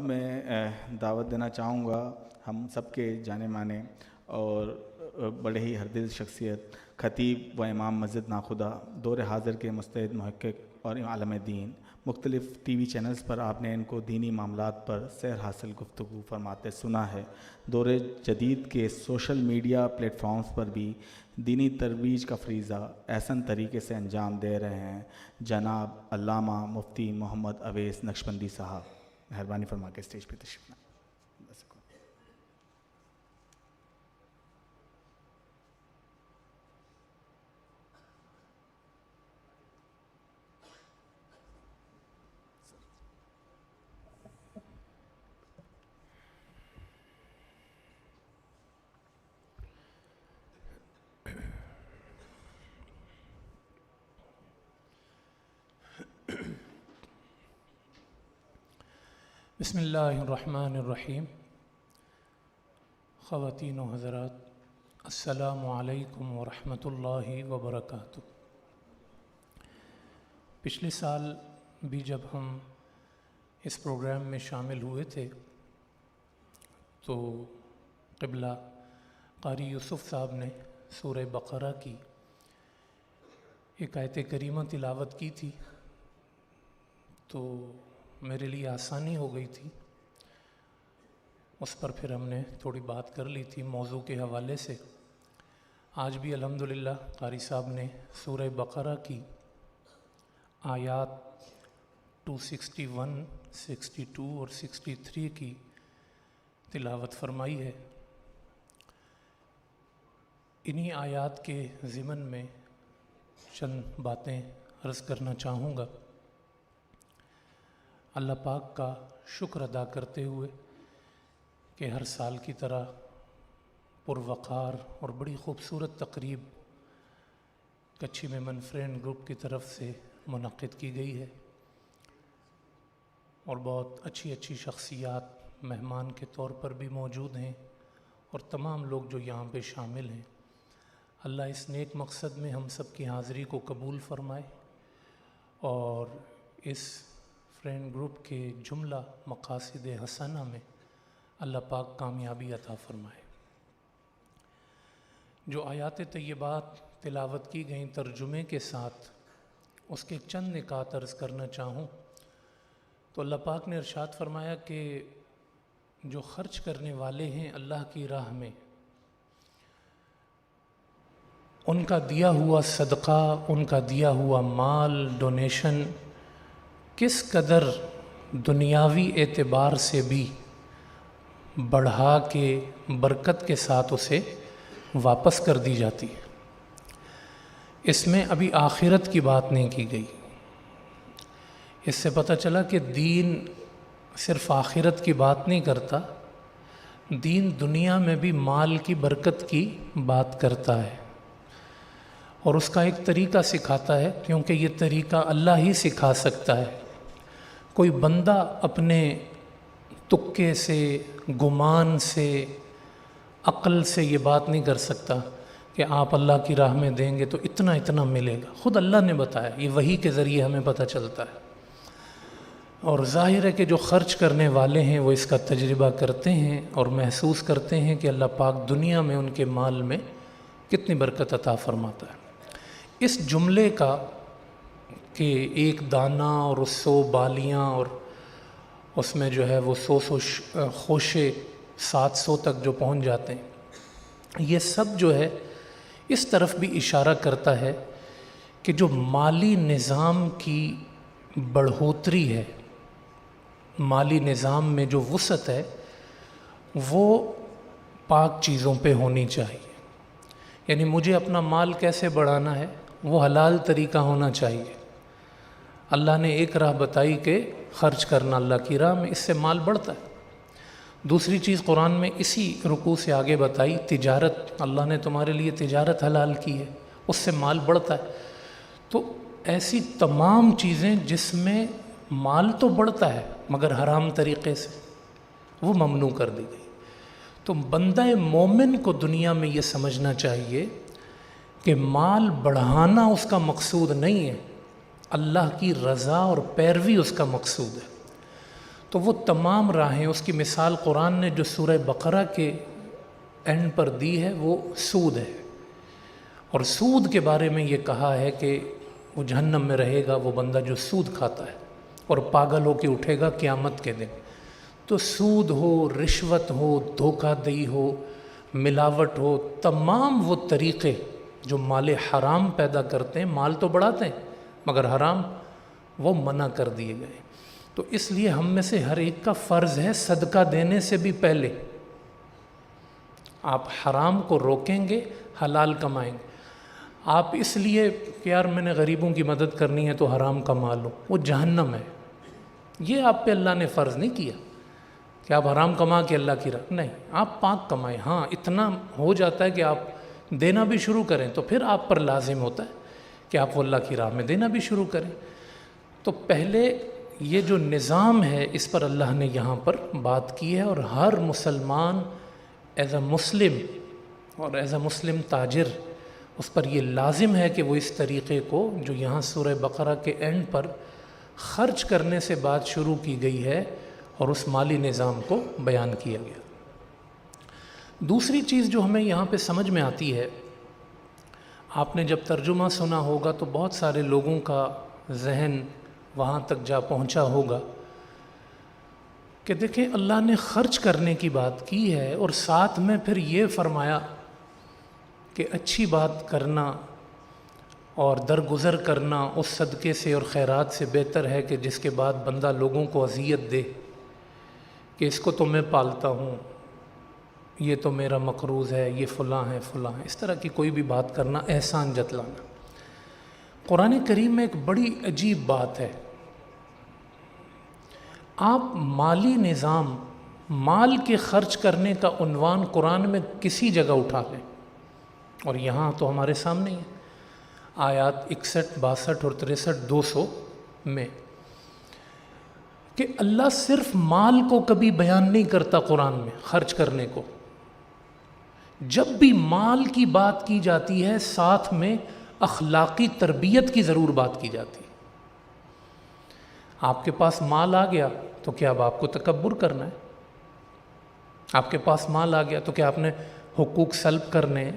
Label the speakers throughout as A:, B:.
A: میں دعوت دینا چاہوں گا ہم سب کے جانے مانے اور بڑے ہی ہردل شخصیت خطیب و امام مسجد ناخدا دور حاضر کے مستعد محقق اور عالم دین، مختلف ٹی وی چینلز پر آپ نے ان کو دینی معاملات پر سیر حاصل گفتگو فرماتے سنا ہے۔ دور جدید کے سوشل میڈیا پلیٹ فارمز پر بھی دینی ترویج کا فریضہ احسن طریقے سے انجام دے رہے ہیں جناب علامہ مفتی محمد اویس نقشبندی صاحب، مہربانی فرما کے اسٹیج پہ تشریف لائیں۔
B: بسم اللہ الرحمن الرحیم۔ خواتین و حضرات، السلام علیکم ورحمۃ اللہ وبرکاتہ۔ پچھلے سال بھی جب ہم اس پروگرام میں شامل ہوئے تھے تو قبلہ قاری یوسف صاحب نے سورہ بقرہ کی ایک آیت کریمہ تلاوت کی تھی، تو میرے لیے آسانی ہو گئی تھی، اس پر پھر ہم نے تھوڑی بات کر لی تھی موضوع کے حوالے سے۔ آج بھی الحمدللہ قاری صاحب نے سورہ بقرہ کی آیات 261، 62 اور 63 کی تلاوت فرمائی ہے۔ انہی آیات کے ضمن میں چند باتیں عرض کرنا چاہوں گا، اللہ پاک کا شکر ادا کرتے ہوئے کہ ہر سال کی طرح پروقار اور بڑی خوبصورت تقریب کچھی میمن فرینڈ گروپ کی طرف سے منعقد کی گئی ہے، اور بہت اچھی اچھی شخصیات مہمان کے طور پر بھی موجود ہیں، اور تمام لوگ جو یہاں پہ شامل ہیں، اللہ اس نیک مقصد میں ہم سب کی حاضری کو قبول فرمائے اور اس فرینڈ گروپ کے جملہ مقاصد حسنہ میں اللہ پاک کامیابی عطا فرمائے۔ جو آیات طیبات تلاوت کی گئیں ترجمے کے ساتھ، اس کے چند نکات عرض کرنا چاہوں تو اللہ پاک نے ارشاد فرمایا کہ جو خرچ کرنے والے ہیں اللہ کی راہ میں، ان کا دیا ہوا صدقہ، ان کا دیا ہوا مال، ڈونیشن کس قدر دنیاوی اعتبار سے بھی بڑھا کے برکت کے ساتھ اسے واپس کر دی جاتی ہے۔ اس میں ابھی آخرت کی بات نہیں کی گئی۔ اس سے پتہ چلا کہ دین صرف آخرت کی بات نہیں کرتا، دین دنیا میں بھی مال کی برکت کی بات کرتا ہے، اور اس کا ایک طریقہ سکھاتا ہے، کیونکہ یہ طریقہ اللہ ہی سکھا سکتا ہے۔ کوئی بندہ اپنے تکے سے، گمان سے، عقل سے یہ بات نہیں کر سکتا کہ آپ اللہ کی راہ میں دیں گے تو اتنا اتنا ملے گا۔ خود اللہ نے بتایا، یہ وحی کے ذریعے ہمیں پتہ چلتا ہے، اور ظاہر ہے کہ جو خرچ کرنے والے ہیں وہ اس کا تجربہ کرتے ہیں اور محسوس کرتے ہیں کہ اللہ پاک دنیا میں ان کے مال میں کتنی برکت عطا فرماتا ہے۔ اس جملے کا کہ ایک دانہ اور 100 بالیاں اور اس میں جو ہے وہ 100 خوشے 700 تک جو پہنچ جاتے ہیں، یہ سب جو ہے اس طرف بھی اشارہ کرتا ہے کہ جو مالی نظام کی بڑھوتری ہے، مالی نظام میں جو وسعت ہے، وہ پاک چیزوں پہ ہونی چاہیے۔ یعنی مجھے اپنا مال کیسے بڑھانا ہے، وہ حلال طریقہ ہونا چاہیے۔ اللہ نے ایک راہ بتائی کہ خرچ کرنا اللہ کی راہ میں، اس سے مال بڑھتا ہے۔ دوسری چیز قرآن میں اسی رکوع سے آگے بتائی، تجارت، اللہ نے تمہارے لیے تجارت حلال کی ہے، اس سے مال بڑھتا ہے۔ تو ایسی تمام چیزیں جس میں مال تو بڑھتا ہے مگر حرام طریقے سے، وہ ممنوع کر دی گئی۔ تو بندہ مومن کو دنیا میں یہ سمجھنا چاہیے کہ مال بڑھانا اس کا مقصود نہیں ہے، اللہ کی رضا اور پیروی اس کا مقصود ہے۔ تو وہ تمام راہیں، اس کی مثال قرآن نے جو سورہ بقرہ کے اینڈ پر دی ہے وہ سود ہے، اور سود کے بارے میں یہ کہا ہے کہ وہ جہنم میں رہے گا وہ بندہ جو سود کھاتا ہے اور پاگل ہو کے اٹھے گا قیامت کے دن۔ تو سود ہو، رشوت ہو، دھوکہ دہی ہو، ملاوٹ ہو، تمام وہ طریقے جو مال حرام پیدا کرتے ہیں، مال تو بڑھاتے ہیں مگر حرام، وہ منع کر دیے گئے۔ تو اس لیے ہم میں سے ہر ایک کا فرض ہے صدقہ دینے سے بھی پہلے آپ حرام کو روکیں گے، حلال کمائیں گے۔ آپ اس لیے کہ یار میں نے غریبوں کی مدد کرنی ہے تو حرام کما لو، وہ جہنم ہے۔ یہ آپ پہ اللہ نے فرض نہیں کیا کہ آپ حرام کما کے اللہ کی راہ، نہیں، آپ پاک کمائیں۔ ہاں اتنا ہو جاتا ہے کہ آپ دینا بھی شروع کریں تو پھر آپ پر لازم ہوتا ہے کہ آپ اللہ کی راہ میں دینا بھی شروع کریں۔ تو پہلے یہ جو نظام ہے اس پر اللہ نے یہاں پر بات کی ہے، اور ہر مسلمان ایز اے مسلم اور ایز اے مسلم تاجر اس پر یہ لازم ہے کہ وہ اس طریقے کو جو یہاں سورہ بقرہ کے اینڈ پر خرچ کرنے سے بات شروع کی گئی ہے اور اس مالی نظام کو بیان کیا گیا۔ دوسری چیز جو ہمیں یہاں پہ سمجھ میں آتی ہے، آپ نے جب ترجمہ سنا ہوگا تو بہت سارے لوگوں کا ذہن وہاں تک جا پہنچا ہوگا کہ دیکھیں اللہ نے خرچ کرنے کی بات کی ہے اور ساتھ میں پھر یہ فرمایا کہ اچھی بات کرنا اور درگزر کرنا اس صدقے سے اور خیرات سے بہتر ہے کہ جس کے بعد بندہ لوگوں کو اذیت دے کہ اس کو تو میں پالتا ہوں، یہ تو میرا مقروض ہے، یہ فلاں ہے فلاں ہے، اس طرح کی کوئی بھی بات کرنا، احسان جتلانا۔ قرآن کریم میں ایک بڑی عجیب بات ہے، آپ مالی نظام، مال کے خرچ کرنے کا عنوان قرآن میں کسی جگہ اٹھا لیں، اور یہاں تو ہمارے سامنے ہے آیات 61، 62 اور 63، 200 میں، کہ اللہ صرف مال کو کبھی بیان نہیں کرتا قرآن میں خرچ کرنے کو۔ جب بھی مال کی بات کی جاتی ہے ساتھ میں اخلاقی تربیت کی ضرور بات کی جاتی ہے۔ آپ کے پاس مال آ گیا تو کیا اب آپ کو تکبر کرنا ہے؟ آپ کے پاس مال آ گیا تو کیا آپ نے حقوق سلب کرنے ہیں،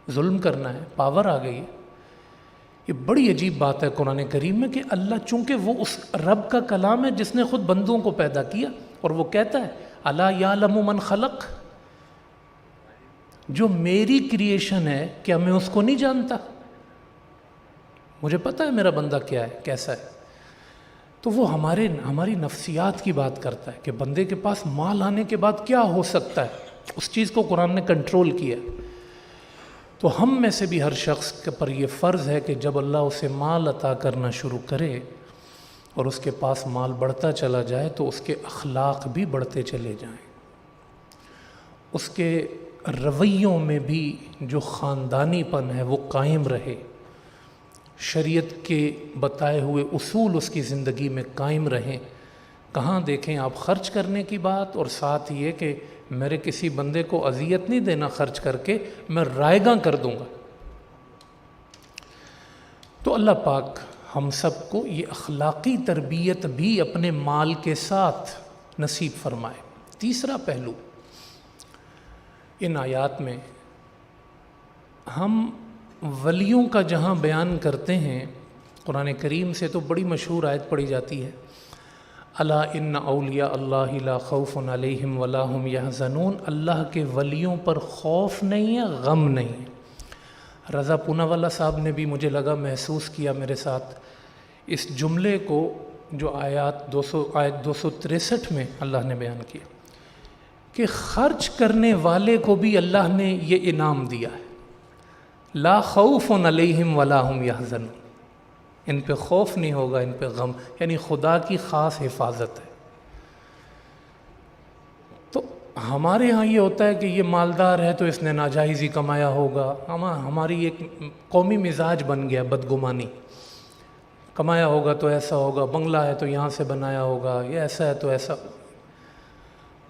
B: ظلم کرنا ہے؟ پاور آ گئی ہے۔ یہ بڑی عجیب بات ہے قرآن کریم میں کہ اللہ چونکہ وہ اس رب کا کلام ہے جس نے خود بندوں کو پیدا کیا، اور وہ کہتا ہے الا یعلم من خلق، جو میری کریشن ہے کیا میں اس کو نہیں جانتا؟ مجھے پتہ ہے میرا بندہ کیا ہے، کیسا ہے۔ تو وہ ہماری نفسیات کی بات کرتا ہے کہ بندے کے پاس مال آنے کے بعد کیا ہو سکتا ہے، اس چیز کو قرآن نے کنٹرول کیا۔ تو ہم میں سے بھی ہر شخص کے پر یہ فرض ہے کہ جب اللہ اسے مال عطا کرنا شروع کرے اور اس کے پاس مال بڑھتا چلا جائے تو اس کے اخلاق بھی بڑھتے چلے جائیں، اس کے رویوں میں بھی جو خاندانی پن ہے وہ قائم رہے، شریعت کے بتائے ہوئے اصول اس کی زندگی میں قائم رہیں۔ کہاں دیکھیں آپ خرچ کرنے کی بات، اور ساتھ یہ کہ میرے کسی بندے کو اذیت نہیں دینا خرچ کر کے، میں رائیگاں کر دوں گا۔ تو اللہ پاک ہم سب کو یہ اخلاقی تربیت بھی اپنے مال کے ساتھ نصیب فرمائے۔ تیسرا پہلو ان آیات میں ہم ولیوں کا جہاں بیان کرتے ہیں، قرآن کریم سے تو بڑی مشہور آیت پڑھی جاتی ہے، الا ان اولیاء اللہ لا خوف علیہم ولا هم یحزنون، اللہ کے ولیوں پر خوف نہیں ہے، غم نہیں ہے۔ رضا پوناوالا صاحب نے بھی مجھے لگا محسوس کیا میرے ساتھ اس جملے کو جو آیت 263 میں اللہ نے بیان کیا کہ خرچ کرنے والے کو بھی اللہ نے یہ انعام دیا ہے، لا خوف علیہم ولا هم یحزنون، ان پہ خوف نہیں ہوگا، ان پہ غم، یعنی خدا کی خاص حفاظت ہے۔ تو ہمارے ہاں یہ ہوتا ہے کہ یہ مالدار ہے تو اس نے ناجائز ہی کمایا ہوگا، ہماری ایک قومی مزاج بن گیا بدگمانی، کمایا ہوگا تو ایسا ہوگا، بنگلہ ہے تو یہاں سے بنایا ہوگا، یہ ایسا ہے تو ایسا۔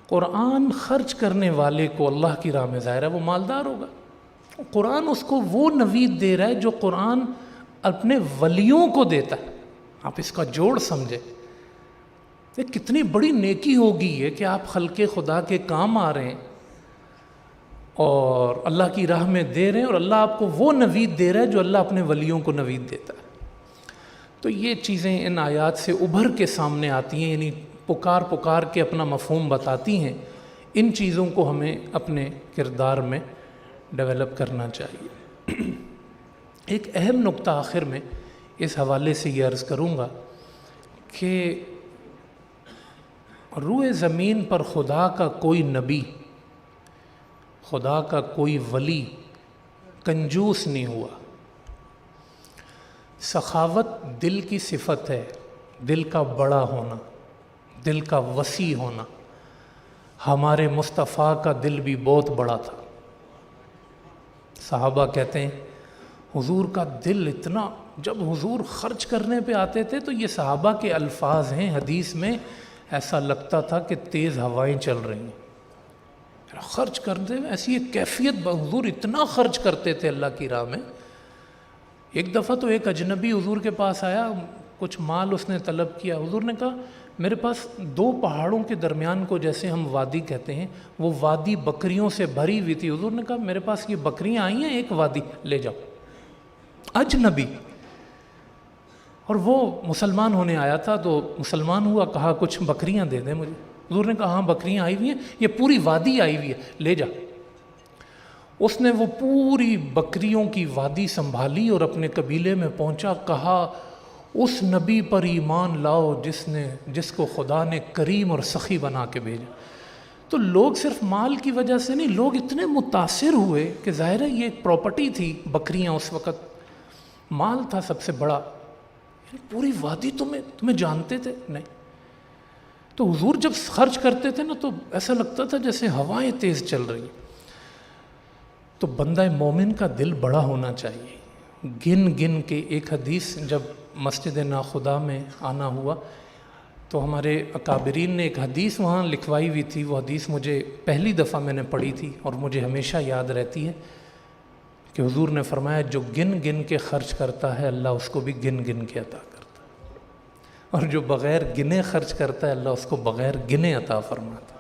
B: قرآن خرچ کرنے والے کو اللہ کی راہ میں ظاہر ہے وہ مالدار ہوگا، قرآن اس کو وہ نوید دے رہا ہے جو قرآن اپنے ولیوں کو دیتا ہے۔ آپ اس کا جوڑ سمجھے، یہ کتنی بڑی نیکی ہوگی یہ کہ آپ خلق خدا کے کام آ رہے ہیں اور اللہ کی راہ میں دے رہے ہیں، اور اللہ آپ کو وہ نوید دے رہا ہے جو اللہ اپنے ولیوں کو نوید دیتا ہے۔ تو یہ چیزیں ان آیات سے ابھر کے سامنے آتی ہیں، یعنی پکار پکار کے اپنا مفہوم بتاتی ہیں۔ ان چیزوں کو ہمیں اپنے کردار میں ڈیولپ کرنا چاہیے۔ ایک اہم نقطہ آخر میں اس حوالے سے یہ عرض کروں گا کہ روئے زمین پر خدا کا کوئی نبی، خدا کا کوئی ولی کنجوس نہیں ہوا۔ سخاوت دل کی صفت ہے، دل کا بڑا ہونا، دل کا وسیع ہونا۔ ہمارے مصطفیٰ کا دل بھی بہت بڑا تھا۔ صحابہ کہتے ہیں حضور کا دل اتنا، جب حضور خرچ کرنے پہ آتے تھے تو یہ صحابہ کے الفاظ ہیں، حدیث میں ایسا لگتا تھا کہ تیز ہوائیں چل رہی ہیں۔ خرچ کرتے ہوئے ایسی ایک کیفیت، حضور اتنا خرچ کرتے تھے اللہ کی راہ میں۔ ایک دفعہ تو ایک اجنبی حضور کے پاس آیا، کچھ مال اس نے طلب کیا۔ حضور نے کہا میرے پاس 2 پہاڑوں کے درمیان کو جیسے ہم وادی کہتے ہیں، وہ وادی بکریوں سے بھری ہوئی تھی۔ حضور نے کہا میرے پاس یہ بکریاں آئی ہیں، ایک وادی لے جاؤ۔ اجنبی، اور وہ مسلمان ہونے آیا تھا، تو مسلمان ہوا، کہا کچھ بکریاں دے دیں مجھے۔ حضور نے کہا ہاں بکریاں آئی ہوئی ہیں، یہ پوری وادی آئی ہوئی ہے، لے جا۔ اس نے وہ پوری بکریوں کی وادی سنبھالی اور اپنے قبیلے میں پہنچا، کہا اس نبی پر ایمان لاؤ جس کو خدا نے کریم اور سخی بنا کے بھیجا۔ تو لوگ صرف مال کی وجہ سے نہیں، لوگ اتنے متاثر ہوئے کہ ظاہر ہے یہ ایک پراپرٹی تھی، بکریاں اس وقت مال تھا سب سے بڑا۔ پوری وادی تمہیں جانتے تھے؟ نہیں۔ تو حضور جب خرچ کرتے تھے نا تو ایسا لگتا تھا جیسے ہوائیں تیز چل رہی ہیں۔ تو بندہ مومن کا دل بڑا ہونا چاہیے۔ گن گن کے، ایک حدیث جب مسجد ناخدا میں آنا ہوا تو ہمارے اکابرین نے ایک حدیث وہاں لکھوائی ہوئی تھی، وہ حدیث مجھے پہلی دفعہ میں نے پڑھی تھی اور مجھے ہمیشہ یاد رہتی ہے کہ حضور نے فرمایا جو گن گن کے خرچ کرتا ہے اللہ اس کو بھی گن گن کے عطا کرتا ہے، اور جو بغیر گنے خرچ کرتا ہے اللہ اس کو بغیر گنے عطا فرماتا۔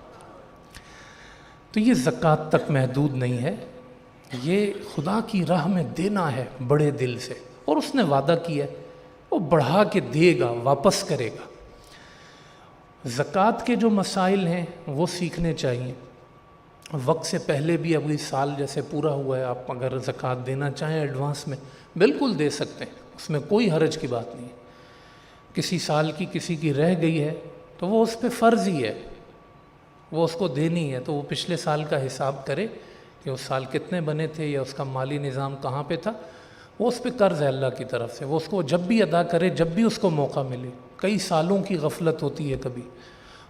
B: تو یہ زکوٰۃ تک محدود نہیں ہے، یہ خدا کی راہ میں دینا ہے بڑے دل سے، اور اس نے وعدہ کیا ہے وہ بڑھا کے دے گا، واپس کرے گا۔ زکوٰۃ کے جو مسائل ہیں وہ سیکھنے چاہیے۔ وقت سے پہلے بھی، ابھی سال جیسے پورا ہوا ہے، آپ اگر زکوٰۃ دینا چاہیں ایڈوانس میں بالکل دے سکتے ہیں، اس میں کوئی حرج کی بات نہیں ہے۔ کسی سال کی کسی کی رہ گئی ہے تو وہ اس پہ فرض ہی ہے، وہ اس کو دینی ہے، تو وہ پچھلے سال کا حساب کرے کہ اس سال کتنے بنے تھے یا اس کا مالی نظام کہاں پہ تھا، وہ اس پہ قرض ہے اللہ کی طرف سے، وہ اس کو جب بھی ادا کرے، جب بھی اس کو موقع ملے۔ کئی سالوں کی غفلت ہوتی ہے کبھی،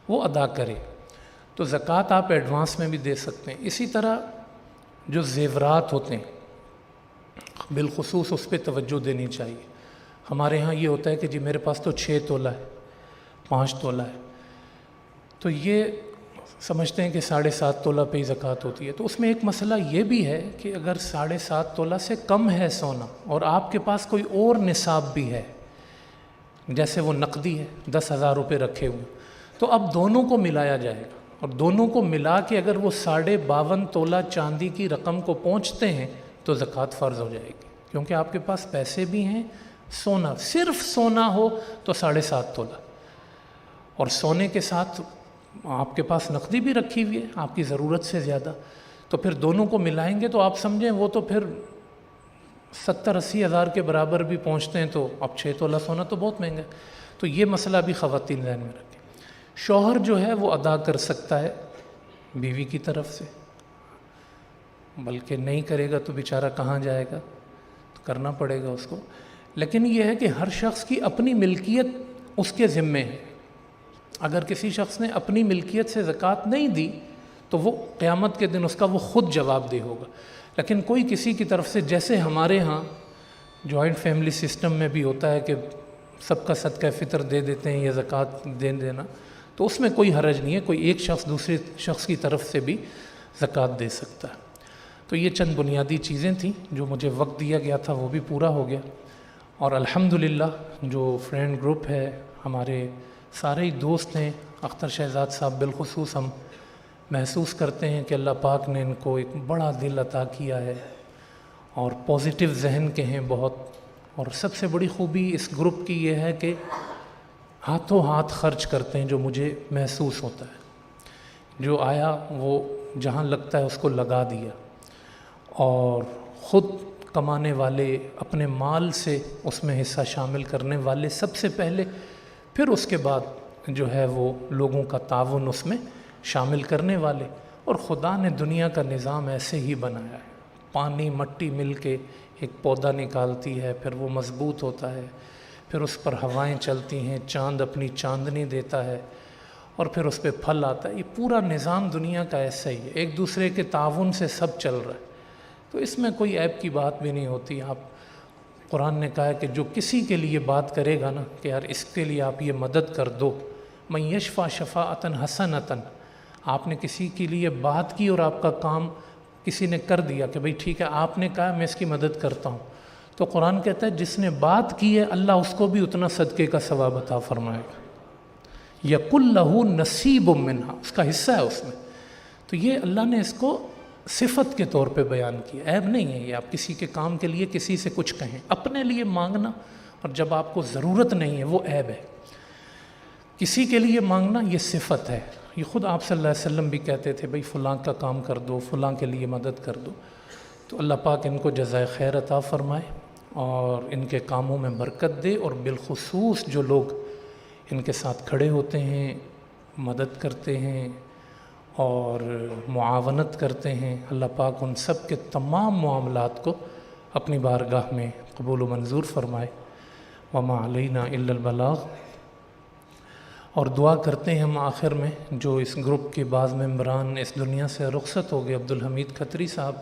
B: وہ ادا کرے۔ تو زکوٰۃ آپ ایڈوانس میں بھی دے سکتے ہیں۔ اسی طرح جو زیورات ہوتے ہیں بالخصوص اس پہ توجہ دینی چاہیے۔ ہمارے ہاں یہ ہوتا ہے کہ جی میرے پاس تو 6 تولہ ہے، 5 تولہ ہے، تو یہ سمجھتے ہیں کہ 7.5 تولہ پہ ہی زکوٰۃ ہوتی ہے۔ تو اس میں ایک مسئلہ یہ بھی ہے کہ اگر 7.5 تولہ سے کم ہے سونا اور آپ کے پاس کوئی اور نصاب بھی ہے، جیسے وہ نقدی ہے 10,000 روپے رکھے ہوئے، تو اب دونوں کو ملایا جائے گا، اور دونوں کو ملا کے اگر وہ 52.5 تولہ چاندی کی رقم کو پہنچتے ہیں تو زکوٰۃ فرض ہو جائے گی، کیونکہ آپ کے پاس پیسے بھی ہیں، سونا، صرف سونا ہو تو 7.5 تولہ، اور سونے کے ساتھ آپ کے پاس نقدی بھی رکھی ہوئی ہے آپ کی ضرورت سے زیادہ، تو پھر دونوں کو ملائیں گے تو آپ سمجھیں وہ تو پھر 70-80 ہزار کے برابر بھی پہنچتے ہیں، تو اب 6 تولہ سونا تو بہت مہنگا ہے۔ تو یہ مسئلہ بھی خواتین ذہن میں رکھیں۔ شوہر جو ہے وہ ادا کر سکتا ہے بیوی کی طرف سے، بلکہ نہیں کرے گا تو بیچارہ کہاں جائے گا، تو کرنا پڑے گا اس کو۔ لیکن یہ ہے کہ ہر شخص کی اپنی ملکیت اس کے ذمے ہے۔ اگر کسی شخص نے اپنی ملکیت سے زکوٰۃ نہیں دی تو وہ قیامت کے دن اس کا وہ خود جواب دہ ہوگا۔ لیکن کوئی کسی کی طرف سے، جیسے ہمارے ہاں جوائنٹ فیملی سسٹم میں بھی ہوتا ہے کہ سب کا صدقہ فطر دے دیتے ہیں یا زکوٰۃ دے دینا، تو اس میں کوئی حرج نہیں ہے، کوئی ایک شخص دوسرے شخص کی طرف سے بھی زکوٰۃ دے سکتا ہے۔ تو یہ چند بنیادی چیزیں تھیں جو مجھے وقت دیا گیا تھا وہ بھی پورا ہو گیا، اور الحمدللہ جو فرینڈ گروپ ہے، ہمارے سارے ہی دوست ہیں، اختر شہزاد صاحب بالخصوص ہم محسوس کرتے ہیں کہ اللہ پاک نے ان کو ایک بڑا دل عطا کیا ہے اور پازیٹیو ذہن کے ہیں بہت، اور سب سے بڑی خوبی اس گروپ کی یہ ہے کہ ہاتھوں ہاتھ خرچ کرتے ہیں، جو مجھے محسوس ہوتا ہے۔ جو آیا وہ جہاں لگتا ہے اس کو لگا دیا، اور خود کمانے والے، اپنے مال سے اس میں حصہ شامل کرنے والے سب سے پہلے، پھر اس کے بعد جو ہے وہ لوگوں کا تعاون اس میں شامل کرنے والے۔ اور خدا نے دنیا کا نظام ایسے ہی بنایا ہے، پانی مٹی مل کے ایک پودا نکالتی ہے، پھر وہ مضبوط ہوتا ہے، پھر اس پر ہوائیں چلتی ہیں، چاند اپنی چاندنی دیتا ہے، اور پھر اس پہ پھل آتا ہے۔ یہ پورا نظام دنیا کا ایسا ہی ہے، ایک دوسرے کے تعاون سے سب چل رہا ہے، تو اس میں کوئی عیب کی بات بھی نہیں ہوتی۔ آپ قرآن نے کہا ہے کہ جو کسی کے لیے بات کرے گا نا کہ یار اس کے لیے آپ یہ مدد کر دو، من یشفع شفاعۃ حسنۃ، آپ نے کسی کے لیے بات کی اور آپ کا کام کسی نے کر دیا کہ بھئی ٹھیک ہے آپ نے کہا میں اس کی مدد کرتا ہوں، تو قرآن کہتا ہے جس نے بات کی ہے اللہ اس کو بھی اتنا صدقے کا ثواب عطا فرمائے گا، یقل لہ نصیب منہا، اس کا حصہ ہے اس میں۔ تو یہ اللہ نے اس کو صفت کے طور پہ بیان کیا، عیب نہیں ہے یہ آپ کسی کے کام کے لیے کسی سے کچھ کہیں، اپنے لیے مانگنا اور جب آپ کو ضرورت نہیں ہے وہ عیب ہے، کسی کے لیے مانگنا یہ صفت ہے۔ یہ خود آپ صلی اللہ علیہ وسلم بھی کہتے تھے بھئی فلاں کا کام کر دو، فلاں کے لیے مدد کر دو، تو اللہ پاک ان کو جزائے خیر عطا فرمائے اور ان کے کاموں میں برکت دے، اور بالخصوص جو لوگ ان کے ساتھ کھڑے ہوتے ہیں، مدد کرتے ہیں اور معاونت کرتے ہیں، اللہ پاک ان سب کے تمام معاملات کو اپنی بارگاہ میں قبول و منظور فرمائے۔ وما علینا الا البلاغ۔ اور دعا کرتے ہیں ہم آخر میں، جو اس گروپ کے بعض ممبران اس دنیا سے رخصت ہو گئے، عبدالحمید کھتری صاحب،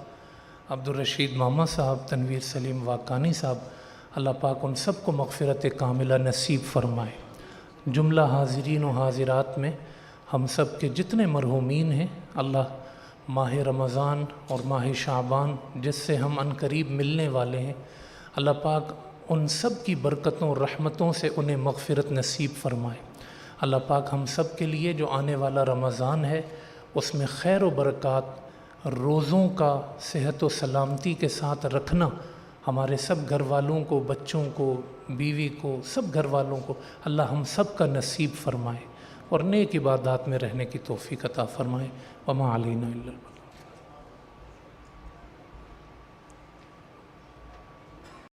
B: عبدالرشید ماما صاحب، تنویر سلیم واکانی صاحب، اللہ پاک ان سب کو مغفرت کاملہ نصیب فرمائے۔ جملہ حاضرین و حاضرات میں ہم سب کے جتنے مرحومین ہیں، اللہ ماہ رمضان اور ماہ شعبان جس سے ہم عنقریب ملنے والے ہیں، اللہ پاک ان سب کی برکتوں اور رحمتوں سے انہیں مغفرت نصیب فرمائے۔ اللہ پاک ہم سب کے لیے جو آنے والا رمضان ہے اس میں خیر و برکات، روزوں کا صحت و سلامتی کے ساتھ رکھنا، ہمارے سب گھر والوں کو، بچوں کو، بیوی کو، سب گھر والوں کو اللہ ہم سب کا نصیب فرمائے اور نیک عبادات میں رہنے کی توفیق عطا فرمائے۔ وما علینا الا البلاغ۔